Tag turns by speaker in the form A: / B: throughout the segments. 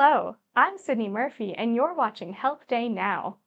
A: Hello, I'm Sydney Murphy, and you're watching Health Day Now.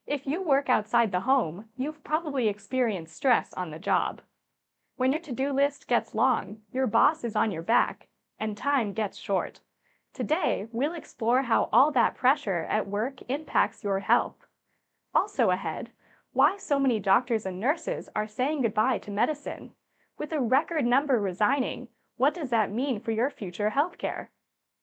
A: If you work outside the home, you've probably experienced stress on the job. When your to-do list gets long, your boss is on your back, and time gets short. Today, we'll explore how all that pressure at work impacts your health. Also ahead, why so many doctors and nurses are saying goodbye to medicine. With a record number resigning, what does that mean for your future healthcare?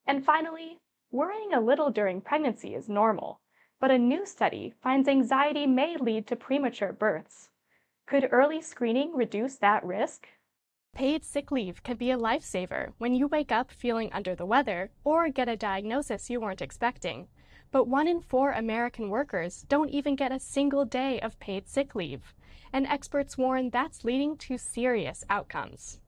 A: And finally, worrying a little during pregnancy is normal, but a new study finds anxiety may lead to premature births. Could early screening reduce that risk? Paid sick leave can be a lifesaver when you wake up feeling under the weather or get a diagnosis you weren't expecting. But 1 in 4 American workers don't even get a single day of paid sick leave, and experts warn that's leading to serious outcomes.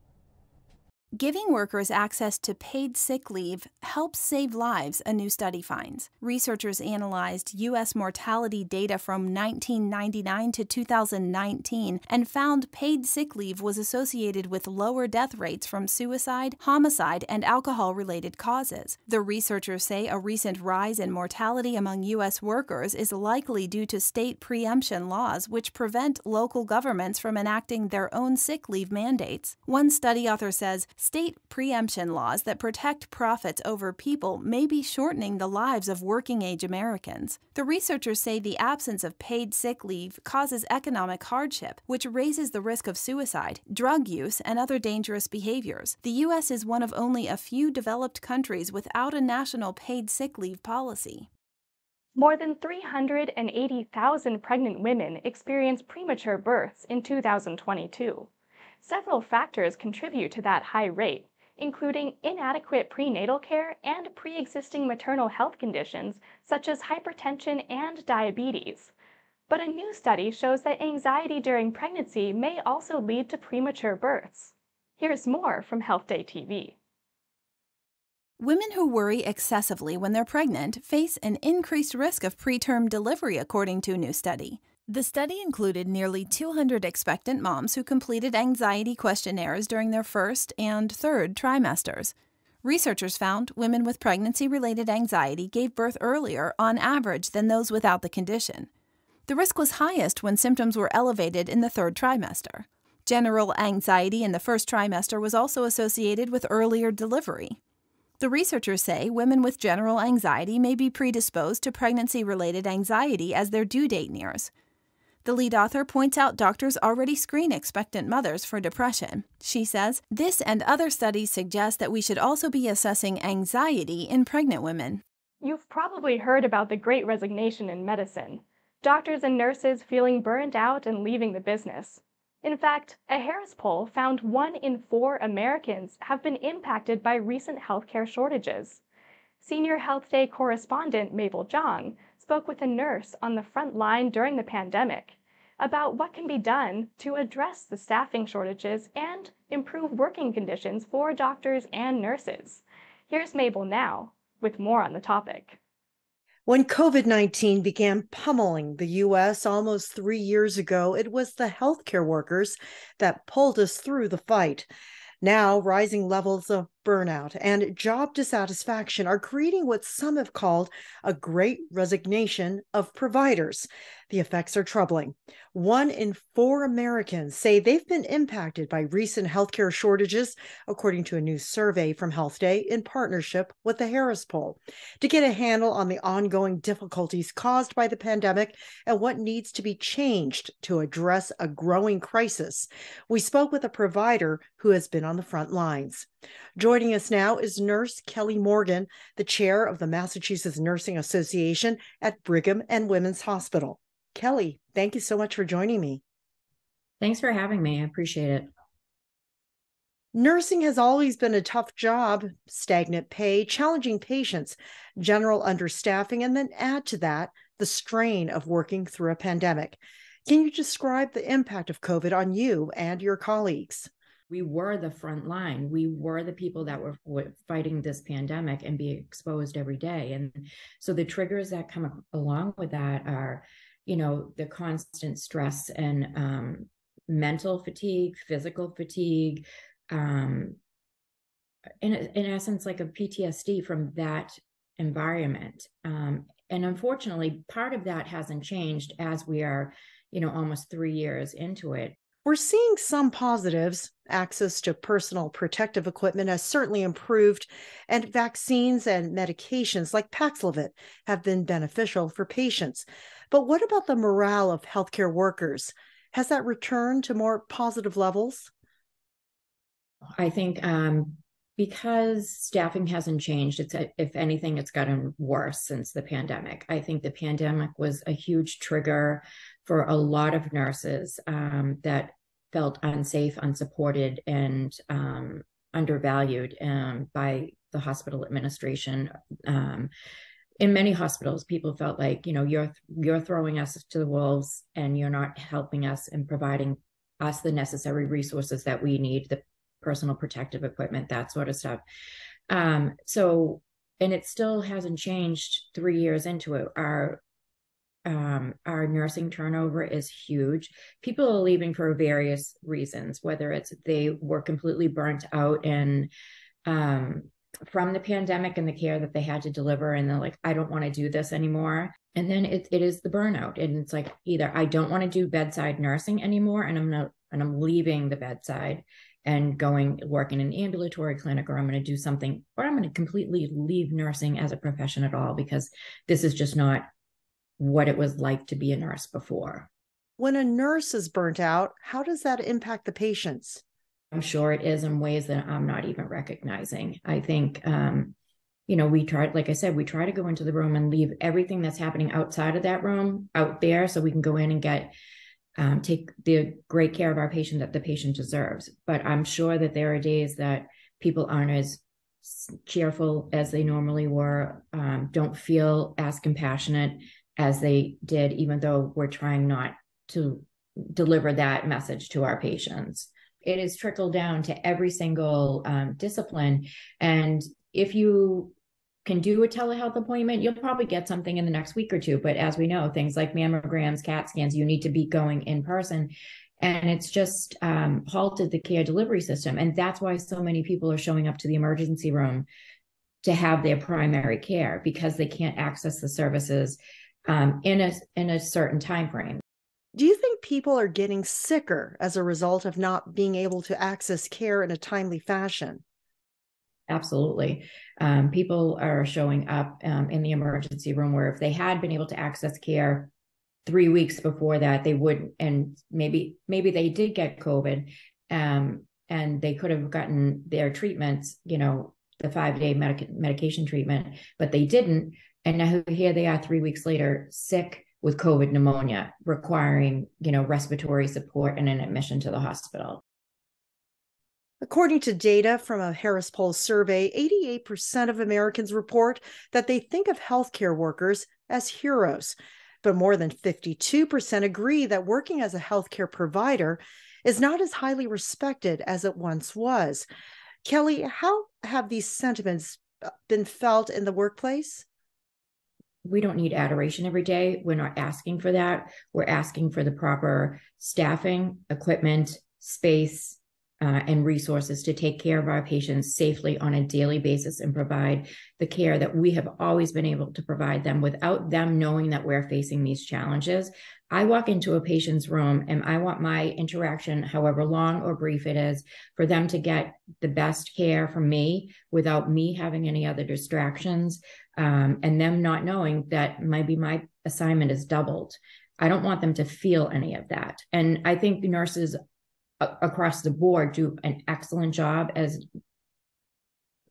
B: Giving workers access to paid sick leave helps save lives, a new study finds. Researchers analyzed U.S. mortality data from 1999 to 2019 and found paid sick leave was associated with lower death rates from suicide, homicide, and alcohol-related causes. The researchers say a recent rise in mortality among U.S. workers is likely due to state preemption laws which prevent local governments from enacting their own sick leave mandates. One study author says, state preemption laws that protect profits over people may be shortening the lives of working-age Americans. The researchers say the absence of paid sick leave causes economic hardship, which raises the risk of suicide, drug use, and other dangerous behaviors. The U.S. is one of only a few developed countries without a national paid sick leave policy.
A: More than 380,000 pregnant women experienced premature births in 2022. Several factors contribute to that high rate, including inadequate prenatal care and pre-existing maternal health conditions such as hypertension and diabetes. But a new study shows that anxiety during pregnancy may also lead to premature births. Here's more from HealthDay TV.
B: Women who worry excessively when they're pregnant face an increased risk of preterm delivery, according to a new study. The study included nearly 200 expectant moms who completed anxiety questionnaires during their first and third trimesters. Researchers found women with pregnancy-related anxiety gave birth earlier on average than those without the condition. The risk was highest when symptoms were elevated in the third trimester. General anxiety in the first trimester was also associated with earlier delivery. The researchers say women with general anxiety may be predisposed to pregnancy-related anxiety as their due date nears. The lead author points out doctors already screen expectant mothers for depression. She says, this and other studies suggest that we should also be assessing anxiety in pregnant women.
A: You've probably heard about the Great Resignation in medicine. Doctors and nurses feeling burned out and leaving the business. In fact, a Harris poll found 1 in 4 Americans have been impacted by recent healthcare shortages. Senior Health Day correspondent Mabel Jong spoke with a nurse on the front line during the pandemic about what can be done to address the staffing shortages and improve working conditions for doctors and nurses. Here's Mabel now with more on the topic.
C: When COVID-19 began pummeling the U.S. almost 3 years ago, it was the healthcare workers that pulled us through the fight. Now, rising levels of burnout and job dissatisfaction are creating what some have called a great resignation of providers. The effects are troubling. 1 in 4 Americans say they've been impacted by recent healthcare shortages, according to a new survey from HealthDay in partnership with the Harris poll. To get a handle on the ongoing difficulties caused by the pandemic and what needs to be changed to address a growing crisis, we spoke with a provider who has been on the front lines. Joining us now is Nurse Kelly Morgan, the chair of the Massachusetts Nursing Association at Brigham and Women's Hospital. Kelly, thank you so much for joining me.
D: Thanks for having me. I appreciate it.
C: Nursing has always been a tough job, stagnant pay, challenging patients, general understaffing, and then add to that the strain of working through a pandemic. Can you describe the impact of COVID on you and your colleagues?
D: We were the front line. We were the people that were fighting this pandemic and being exposed every day. And so the triggers that come along with that are, the constant stress and mental fatigue, physical fatigue, in essence, like a PTSD from that environment. And unfortunately, part of that hasn't changed as we are, almost 3 years into it.
C: We're seeing some positives. Access to personal protective equipment has certainly improved, and vaccines and medications like Paxlovid have been beneficial for patients. But what about the morale of healthcare workers? Has that returned to more positive levels?
D: I think because staffing hasn't changed, if anything, it's gotten worse since the pandemic. I think the pandemic was a huge trigger for a lot of nurses that felt unsafe, unsupported, and undervalued by the hospital administration. In many hospitals, people felt like, you're throwing us to the wolves and you're not helping us and providing us the necessary resources that we need, the personal protective equipment, that sort of stuff. So, and it still hasn't changed 3 years into it. Our nursing turnover is huge. People are leaving for various reasons, whether it's they were completely burnt out and from the pandemic and the care that they had to deliver, and they're like, I don't want to do this anymore. And then it is the burnout, and it's like, either I don't want to do bedside nursing anymore, and I'm leaving the bedside and work in an ambulatory clinic, or I'm going to do something, or I'm going to completely leave nursing as a profession at all, because this is just not what it was like to be a nurse before.
C: When a nurse is burnt out, how does that impact the patients?
D: I'm sure it is in ways that I'm not even recognizing. I think, we try, like I said, we try to go into the room and leave everything that's happening outside of that room out there, so we can go in and take the great care of our patient that the patient deserves. But I'm sure that there are days that people aren't as cheerful as they normally were, don't feel as compassionate as they did, even though we're trying not to deliver that message to our patients. It is trickled down to every single discipline. And if you can do a telehealth appointment, you'll probably get something in the next week or two. But as we know, things like mammograms, CAT scans, you need to be going in person. And it's just halted the care delivery system. And that's why so many people are showing up to the emergency room to have their primary care, because they can't access the services in a certain time frame.
C: Do you think people are getting sicker as a result of not being able to access care in a timely fashion?
D: Absolutely. People are showing up in the emergency room where if they had been able to access care 3 weeks before that, they wouldn't, and maybe they did get COVID, and they could have gotten their treatments, the 5-day medication treatment, but they didn't. And now here they are 3 weeks later, sick with COVID pneumonia, requiring, respiratory support and an admission to the hospital.
C: According to data from a Harris Poll survey, 88% of Americans report that they think of healthcare workers as heroes, but more than 52% agree that working as a healthcare provider is not as highly respected as it once was. Kelly, how have these sentiments been felt in the workplace?
D: We don't need adoration every day. We're not asking for that. We're asking for the proper staffing, equipment, space, and resources to take care of our patients safely on a daily basis and provide the care that we have always been able to provide them without them knowing that we're facing these challenges. I walk into a patient's room and I want my interaction, however long or brief it is, for them to get the best care from me without me having any other distractions, and them not knowing that maybe my assignment is doubled. I don't want them to feel any of that. And I think the nurses across the board do an excellent job as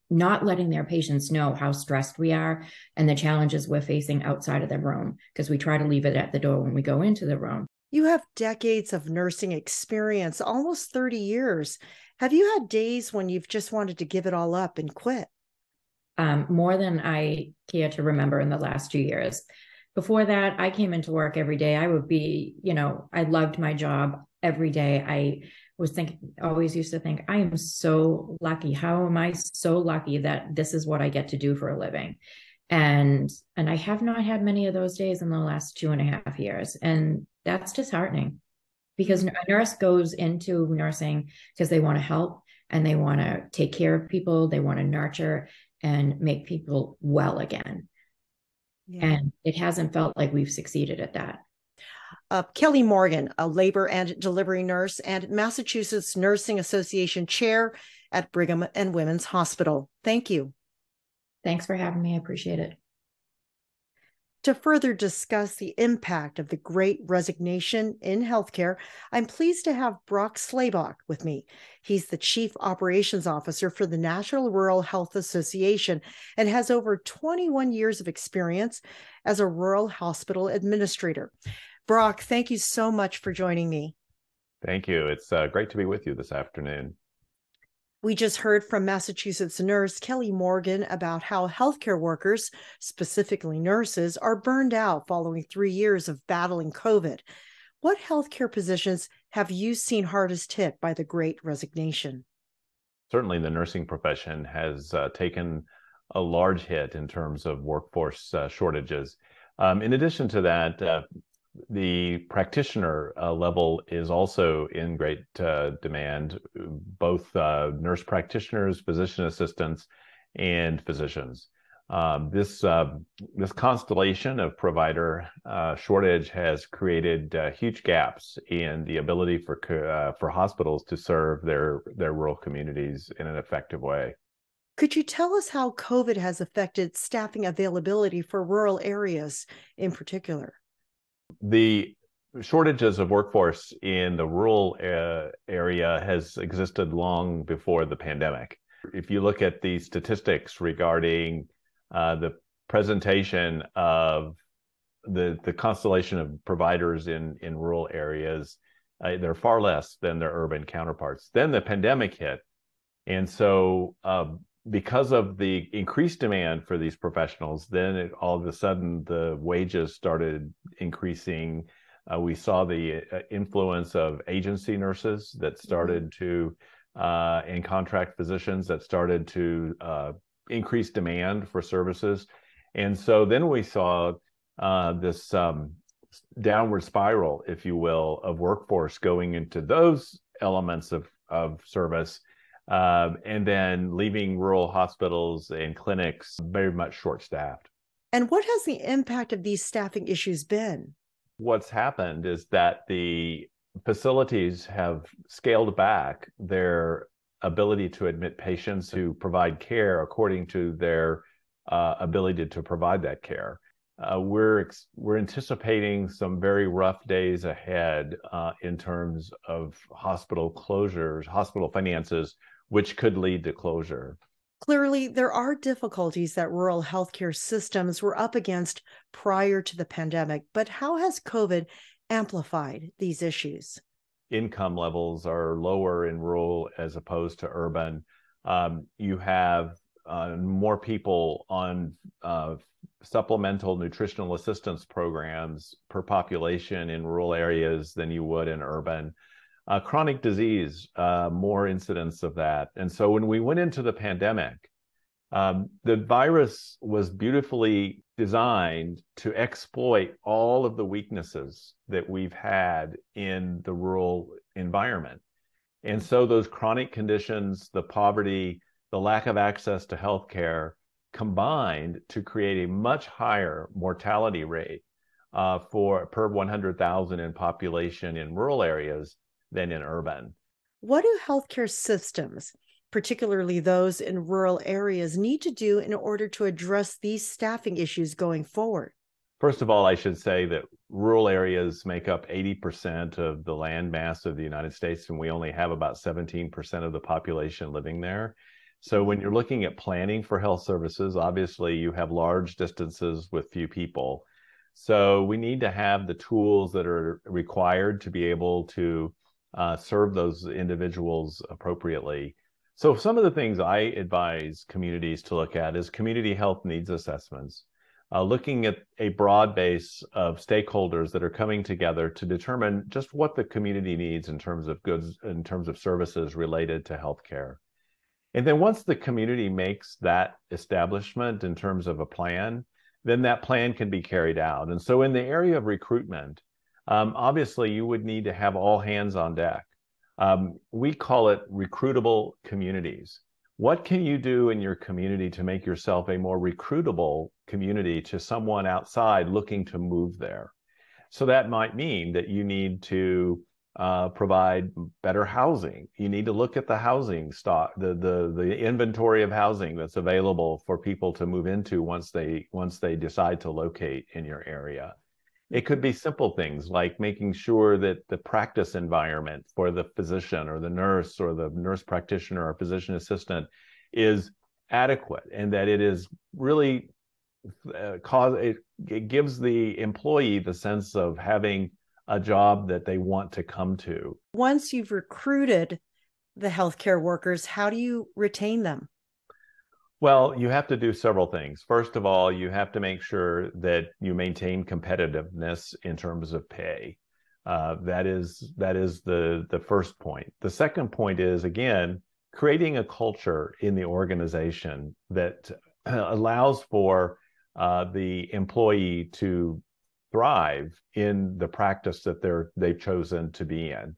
D: not letting their patients know how stressed we are and the challenges we're facing outside of the room, because we try to leave it at the door when we go into the room.
C: You have decades of nursing experience, almost 30 years. Have you had days when you've just wanted to give it all up and quit?
D: More than I care to remember in the last 2 years. Before that, I came into work every day. I would be, I loved my job every day. I always used to think, I am so lucky. How am I so lucky that this is what I get to do for a living? And I have not had many of those days in the last 2.5 years. And that's disheartening, because a nurse goes into nursing because they want to help and they want to take care of people. They want to nurture. and make people well again.
C: Yeah.
D: And it hasn't felt like we've succeeded at that.
C: Kelly Morgan, a labor and delivery nurse and Massachusetts Nursing Association chair at Brigham and Women's Hospital. Thank you.
D: Thanks for having me. I appreciate it.
C: To further discuss the impact of the Great Resignation in healthcare, I'm pleased to have Brock Slabach with me. He's the Chief Operations Officer for the National Rural Health Association and has over 21 years of experience as a rural hospital administrator. Brock, thank you so much for joining me.
E: Thank you. It's great to be with you this afternoon.
C: We just heard from Massachusetts nurse Kelly Morgan about how healthcare workers, specifically nurses, are burned out following 3 years of battling COVID. What healthcare positions have you seen hardest hit by the Great Resignation?
E: Certainly, the nursing profession has taken a large hit in terms of workforce shortages. In addition to that, the practitioner level is also in great demand, both nurse practitioners, physician assistants, and physicians. This constellation of provider shortage has created huge gaps in the ability for hospitals to serve their rural communities in an effective way.
C: Could you tell us how COVID has affected staffing availability for rural areas in particular?
E: The shortages of workforce in the rural area has existed long before the pandemic. If you look at the statistics regarding the presentation of the constellation of providers in rural areas, they're far less than their urban counterparts. Then the pandemic hit. And so because of the increased demand for these professionals, then all of a sudden the wages started increasing. We saw the influence of agency nurses that started to, and contract physicians that started to increase demand for services. And so then we saw this downward spiral, if you will, of workforce going into those elements of service. And then leaving rural hospitals and clinics very much short-staffed.
C: And what has the impact of these staffing issues been?
E: What's happened is that the facilities have scaled back their ability to admit patients who provide care according to their ability to provide that care. We're anticipating some very rough days ahead in terms of hospital closures, hospital finances, which could lead to closure.
C: Clearly, there are difficulties that rural healthcare systems were up against prior to the pandemic, but how has COVID amplified these issues?
E: Income levels are lower in rural as opposed to urban. You have more people on supplemental nutritional assistance programs per population in rural areas than you would in urban. Chronic disease, more incidence of that. And so when we went into the pandemic, the virus was beautifully designed to exploit all of the weaknesses that we've had in the rural environment. And so those chronic conditions, the poverty, the lack of access to healthcare combined to create a much higher mortality rate for per 100,000 in population in rural areas than in urban.
C: What do healthcare systems, particularly those in rural areas, need to do in order to address these staffing issues going forward?
E: First of all, I should say that rural areas make up 80% of the land mass of the United States, and we only have about 17% of the population living there. So when you're looking at planning for health services, obviously you have large distances with few people. So we need to have the tools that are required to be able to serve those individuals appropriately. So some of the things I advise communities to look at is community health needs assessments, looking at a broad base of stakeholders that are coming together to determine just what the community needs in terms of goods, in terms of services related to healthcare. And then once the community makes that establishment in terms of a plan, then that plan can be carried out. And so in the area of recruitment, obviously you would need to have all hands on deck. We call it recruitable communities, What can you do in your community to make yourself a more recruitable community to someone outside looking to move there? So that might mean that you need to provide better housing. You need to look at the housing stock, the inventory of housing that's available for people to move into once they decide to locate in your area. It could be simple things like making sure that the practice environment for the physician or the nurse practitioner or physician assistant is adequate, and that it is really it gives the employee the sense of having a job that they want to come to.
C: Once you've recruited the healthcare workers, how do you retain them?
E: Well, you have to do several things. First of all, you have to make sure that you maintain competitiveness in terms of pay. That is the first point. The second point is, again, creating a culture in the organization that allows for the employee to thrive in the practice that they've chosen to be in.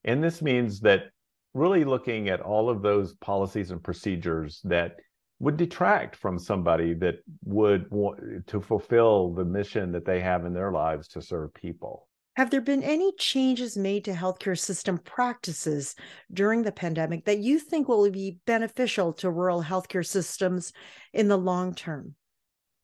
E: And this means that really looking at all of those policies and procedures that would detract from somebody that would want to fulfill the mission that they have in their lives to serve people.
C: Have there been any changes made to healthcare system practices during the pandemic that you think will be beneficial to rural healthcare systems in the long term?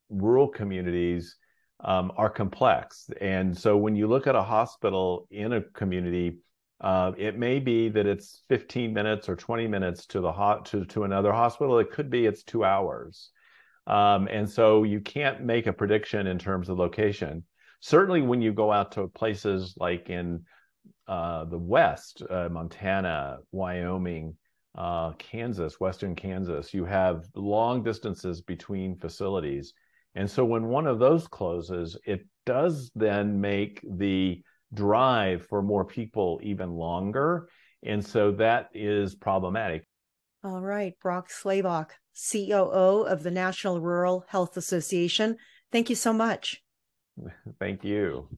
E: Rural communities are complex. And so when you look at a hospital in a community, it may be that it's 15 minutes or 20 minutes to another hospital. It could be it's 2 hours. And so you can't make a prediction in terms of location. Certainly when you go out to places like in the West, Montana, Wyoming, Kansas, Western Kansas, you have long distances between facilities. And so when one of those closes, it does then make the drive for more people even longer. And so that is problematic.
C: All right, Brock Slabach, COO of the National Rural Health Association. Thank you so much.
E: Thank you.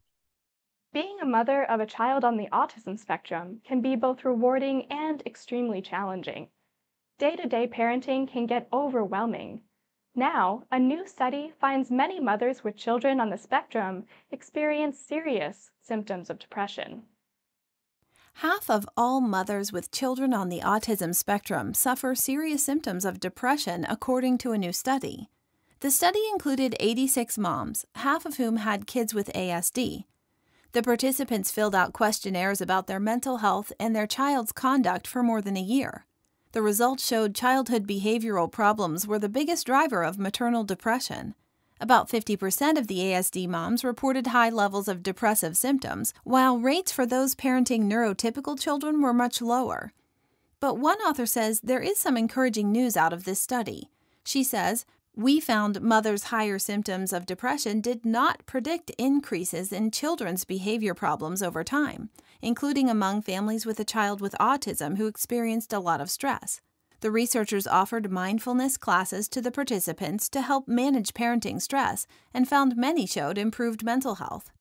A: Being a mother of a child on the autism spectrum can be both rewarding and extremely challenging. Day-to-day parenting can get overwhelming. Now, a new study finds many mothers with children on the spectrum experience serious symptoms of depression.
B: Half of all mothers with children on the autism spectrum suffer serious symptoms of depression, according to a new study. The study included 86 moms, half of whom had kids with ASD. The participants filled out questionnaires about their mental health and their child's conduct for more than a year. The results showed childhood behavioral problems were the biggest driver of maternal depression. About 50% of the ASD moms reported high levels of depressive symptoms, while rates for those parenting neurotypical children were much lower. But one author says there is some encouraging news out of this study. She says, "We found mothers' higher symptoms of depression did not predict increases in children's behavior problems over time, including among families with a child with autism who experienced a lot of stress." The researchers offered mindfulness classes to the participants to help manage parenting stress and found many showed improved mental health.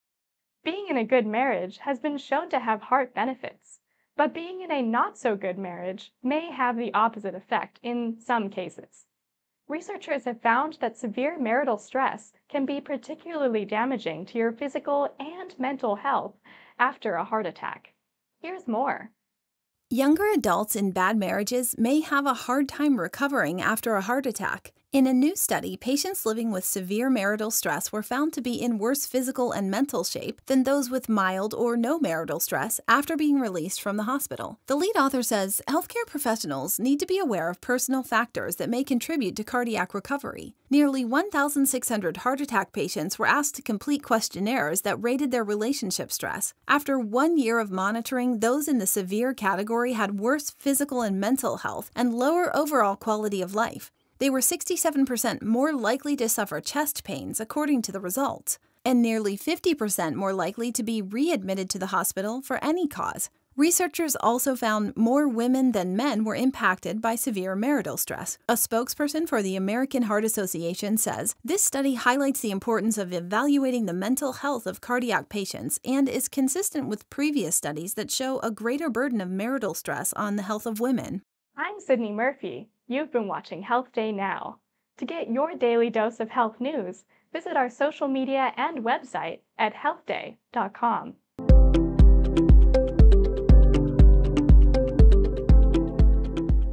A: Being in a good marriage has been shown to have heart benefits, but being in a not-so-good marriage may have the opposite effect in some cases. Researchers have found that severe marital stress can be particularly damaging to your physical and mental health after a heart attack. Here's more.
B: Younger adults in bad marriages may have a hard time recovering after a heart attack. In a new study, patients living with severe marital stress were found to be in worse physical and mental shape than those with mild or no marital stress after being released from the hospital. The lead author says healthcare professionals need to be aware of personal factors that may contribute to cardiac recovery. Nearly 1,600 heart attack patients were asked to complete questionnaires that rated their relationship stress. After 1 year of monitoring, those in the severe category had worse physical and mental health and lower overall quality of life. They were 67% more likely to suffer chest pains, according to the results, and nearly 50% more likely to be readmitted to the hospital for any cause. Researchers also found more women than men were impacted by severe marital stress. A spokesperson for the American Heart Association says this study highlights the importance of evaluating the mental health of cardiac patients and is consistent with previous studies that show a greater burden of marital stress on the health of women.
A: I'm Sydney Murphy. You've been watching Health Day Now. To get your daily dose of health news, visit our social media and website at healthday.com.